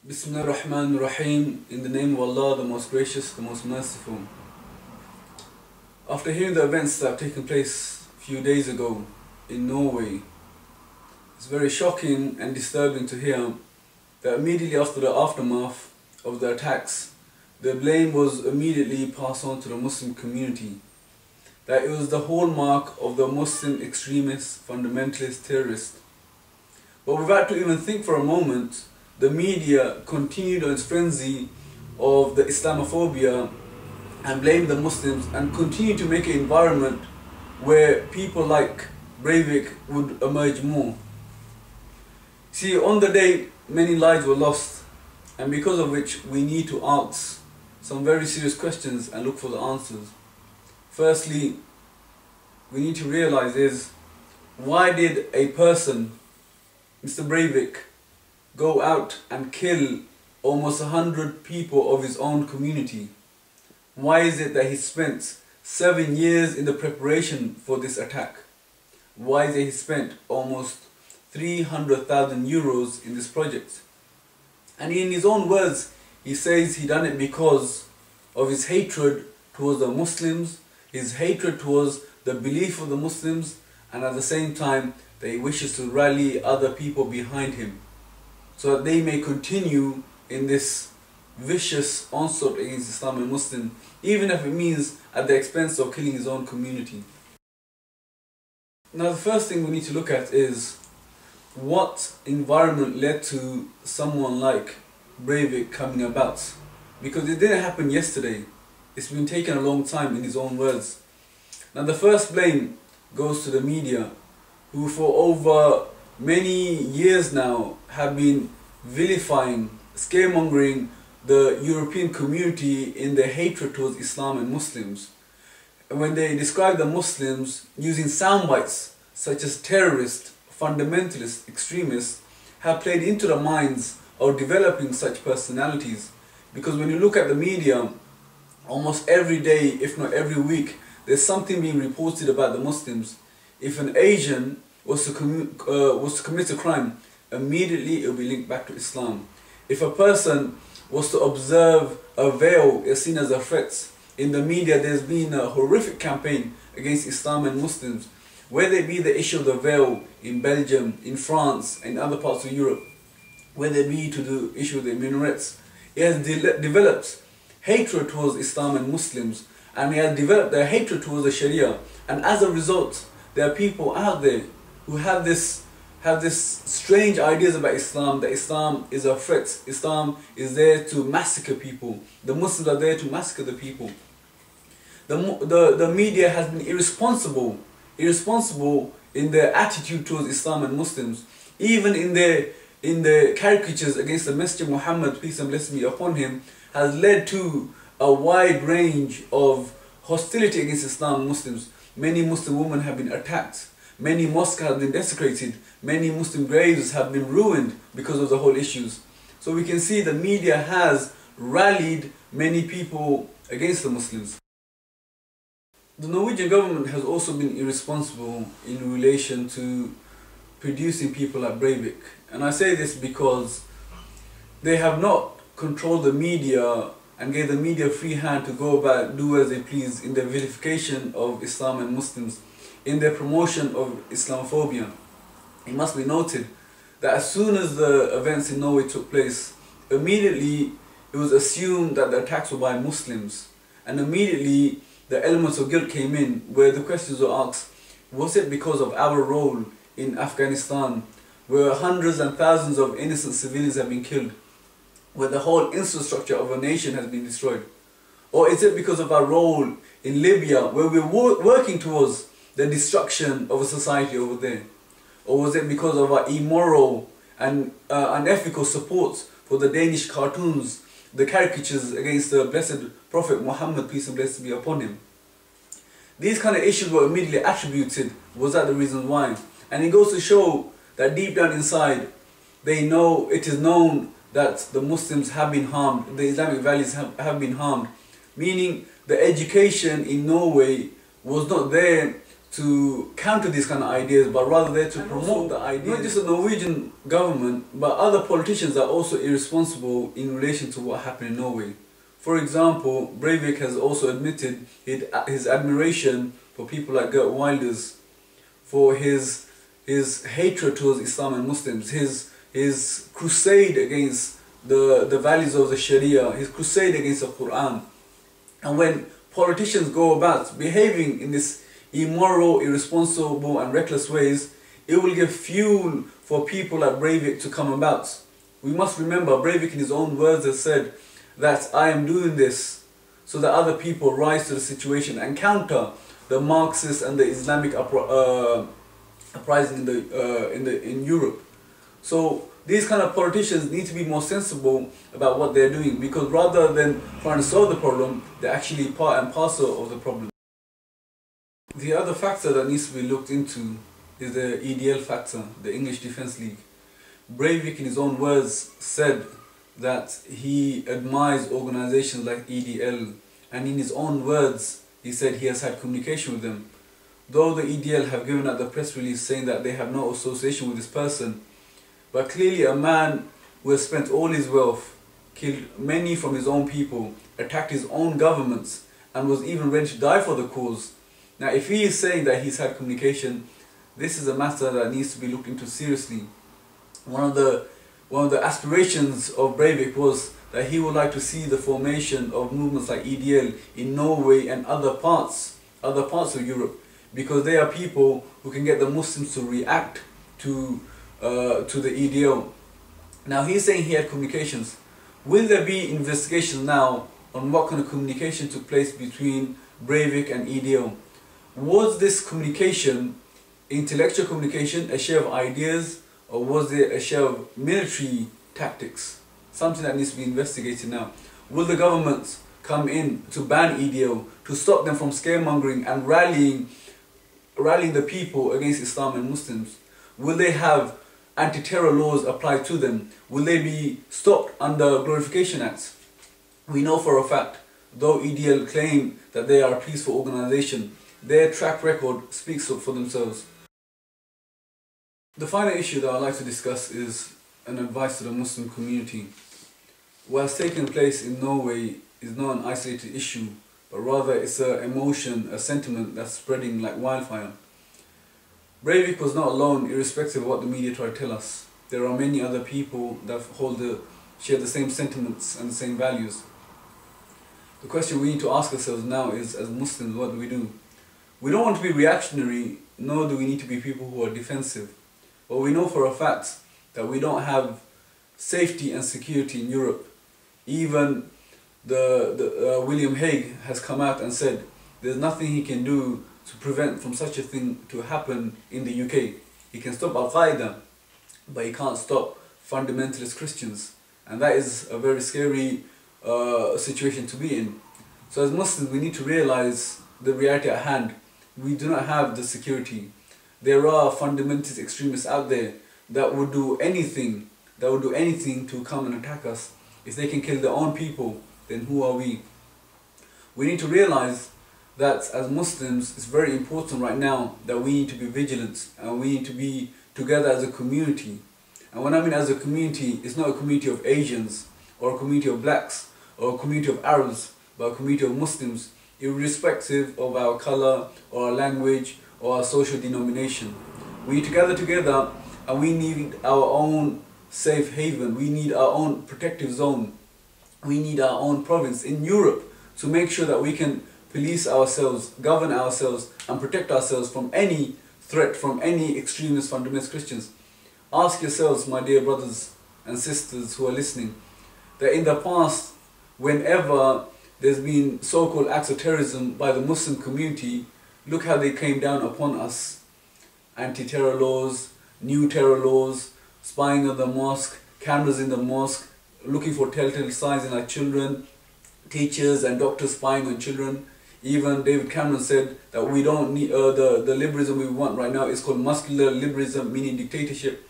Bismillah ar-Rahman ar-Rahim. In the name of Allah, the most gracious, the most merciful. After hearing the events that have taken place a few days ago in Norway, it's very shocking and disturbing to hear that immediately after the aftermath of the attacks, the blame was immediately passed on to the Muslim community. That it was the hallmark of the Muslim extremist, fundamentalist, terrorist. But without to even think for a moment, the media continued on its frenzy of the Islamophobia and blamed the Muslims and continued to make an environment where people like Breivik would emerge more. See, on the day, many lives were lost, and because of which we need to ask some very serious questions and look for the answers. Firstly, we need to realize is, why did a person, Mr. Breivik, go out and kill almost 100 people of his own community? Why is it that he spent 7 years in the preparation for this attack? Why is it he spent almost 300,000 euros in this project? And in his own words, he says he done it because of his hatred towards the Muslims, his hatred towards the belief of the Muslims, and at the same time that he wishes to rally other people behind him, so that they may continue in this vicious onslaught against Islam and Muslims, even if it means at the expense of killing his own community. Now, the first thing we need to look at is what environment led to someone like Breivik coming about. Because it didn't happen yesterday. It's been taken a long time, in his own words. Now, the first blame goes to the media, who for over many years now have been vilifying, scaremongering the European community in their hatred towards Islam and Muslims. And when they describe the Muslims using sound bites such as terrorist, fundamentalist, extremists, have played into the minds of developing such personalities. Because when you look at the media, almost every day, if not every week, there's something being reported about the Muslims. If an Asian was to commit a crime, immediately it will be linked back to Islam. If a person was to observe a veil is seen as a threat, in the media there's been a horrific campaign against Islam and Muslims, whether it be the issue of the veil in Belgium, in France, and other parts of Europe, whether it be to the issue of the minarets. It has developed hatred towards Islam and Muslims, and it has developed their hatred towards the Sharia, and as a result there are people out there who have this strange ideas about Islam, that Islam is a threat, Islam is there to massacre people, the Muslims are there to massacre the people. The media has been irresponsible in their attitude towards Islam and Muslims, even in their caricatures against the Messenger Muhammad, peace and blessing be upon him, has led to a wide range of hostility against Islam and Muslims. Many Muslim women have been attacked. Many mosques have been desecrated. Many Muslim graves have been ruined because of the whole issues. So we can see the media has rallied many people against the Muslims. The Norwegian government has also been irresponsible in relation to producing people like Breivik. And I say this because they have not controlled the media and gave the media free hand to go about, do as they please in their vilification of Islam and Muslims, in their promotion of Islamophobia. It must be noted that as soon as the events in Norway took place, immediately it was assumed that the attacks were by Muslims, and immediately the elements of guilt came in, where the questions were asked, was it because of our role in Afghanistan, where hundreds and thousands of innocent civilians have been killed, where the whole infrastructure of a nation has been destroyed? Or is it because of our role in Libya, where we're working towards the destruction of a society over there? Or was it because of our immoral and unethical support for the Danish cartoons, the caricatures against the blessed Prophet Muhammad, peace and blessing be upon him? These kind of issues were immediately attributed. Was that the reason why? And it goes to show that deep down inside, they know, it is known that the Muslims have been harmed, the Islamic values have been harmed. Meaning the education in Norway was not there to counter these kind of ideas, but rather they're to promote the ideas. Not just the Norwegian government, but other politicians are also irresponsible in relation to what happened in Norway. For example, Breivik has also admitted his admiration for people like Geert Wilders, for his hatred towards Islam and Muslims, his crusade against the values of the Sharia, his crusade against the Quran. And when politicians go about behaving in this immoral, irresponsible and reckless ways, it will give fuel for people like Breivik to come about. We must remember, Breivik in his own words has said that I am doing this so that other people rise to the situation and counter the Marxists and the Islamic uprising in Europe. So these kind of politicians need to be more sensible about what they're doing, because rather than trying to solve the problem, they're actually part and parcel of the problem. The other factor that needs to be looked into is the EDL factor, the English Defence League. Breivik in his own words said that he admires organisations like EDL, and in his own words he said he has had communication with them. Though the EDL have given out the press release saying that they have no association with this person, but clearly a man who has spent all his wealth, killed many from his own people, attacked his own governments, and was even ready to die for the cause. Now, if he is saying that he's had communication, this is a matter that needs to be looked into seriously. One of the aspirations of Breivik was that he would like to see the formation of movements like EDL in Norway and other parts of Europe, because they are people who can get the Muslims to react to the EDL. Now, he's saying he had communications. Will there be investigations now on what kind of communication took place between Breivik and EDL? Was this communication intellectual communication, a share of ideas, or was there a share of military tactics? Something that needs to be investigated now. Will the government come in to ban EDL, to stop them from scaremongering and rallying the people against Islam and Muslims? Will they have anti-terror laws applied to them? Will they be stopped under Glorification Acts? We know for a fact, though EDL claim that they are a peaceful organisation, their track record speaks for themselves. The final issue that I'd like to discuss is an advice to the Muslim community. What's taking place in Norway is not an isolated issue, but rather it's an emotion, a sentiment that's spreading like wildfire. Breivik was not alone, irrespective of what the media try to tell us. There are many other people that share the same sentiments and the same values. The question we need to ask ourselves now is, as Muslims, what do? We don't want to be reactionary, nor do we need to be people who are defensive. But we know for a fact that we don't have safety and security in Europe. Even William Hague has come out and said there's nothing he can do to prevent from such a thing to happen in the UK. He can stop Al-Qaeda, but he can't stop fundamentalist Christians. And that is a very scary situation to be in. So as Muslims, we need to realize the reality at hand. We do not have the security. There are fundamentalist extremists out there that would do anything to come and attack us. If they can kill their own people, then who are we? We need to realize that as Muslims, it's very important right now that we need to be vigilant and we need to be together as a community. And when I mean as a community, it's not a community of Asians or a community of blacks or a community of Arabs, but a community of Muslims, irrespective of our colour or our language or our social denomination. We need to gather together and we need our own safe haven. We need our own protective zone. We need our own province in Europe to make sure that we can police ourselves, govern ourselves and protect ourselves from any threat from any extremist fundamentalist Christians. Ask yourselves, my dear brothers and sisters who are listening, that in the past, whenever there's been so-called acts of terrorism by the Muslim community, look how they came down upon us. Anti-terror laws, new terror laws, spying on the mosque, cameras in the mosque, looking for telltale signs in our children, teachers and doctors spying on children. Even David Cameron said that we don't need, the liberalism we want right now is called muscular liberalism, meaning dictatorship.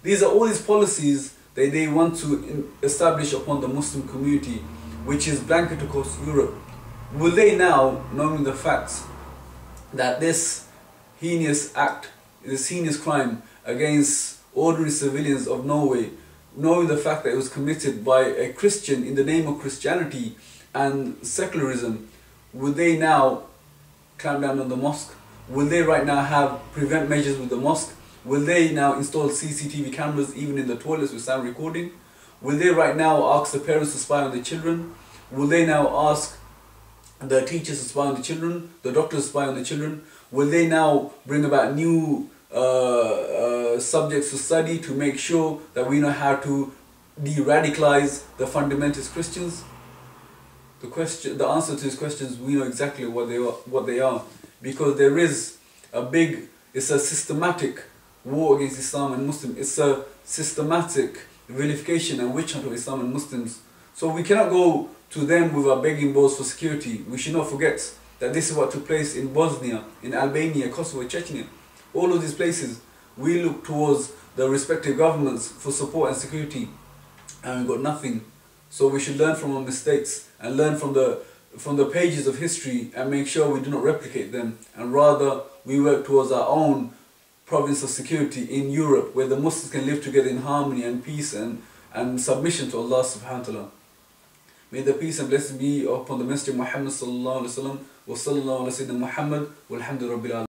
These are all these policies that they want to establish upon the Muslim community, which is blanket across Europe. Will they now, knowing the facts that this heinous act, this heinous crime against ordinary civilians of Norway, knowing the fact that it was committed by a Christian in the name of Christianity and secularism, will they now clamp down on the mosque? Will they right now have prevent measures with the mosque? Will they now install CCTV cameras even in the toilets with sound recording? Will they right now ask the parents to spy on the children? Will they now ask the teachers to spy on the children, the doctors to spy on the children? Will they now bring about new subjects to study to make sure that we know how to de-radicalize the fundamentalist Christians? The answer to these questions, we know exactly what they are, because there is it's a systematic war against Islam and Muslims. It's a systematic vilification and witch hunt of Islam and Muslims. So we cannot go to them with our begging bowls for security. We should not forget that this is what took place in Bosnia, in Albania, Kosovo, Chechnya. All of these places, we look towards the respective governments for support and security, and we got nothing. So we should learn from our mistakes and learn from the pages of history and make sure we do not replicate them, and rather we work towards our own province of security in Europe, where the Muslims can live together in harmony and peace and submission to Allah subhanahu wa ta'ala. May the peace and blessing be upon the Messenger Muhammad sallallahu alaihi wasallam. Wa sallallahu ala sayyidina Muhammad walhamdu rabbil alamin.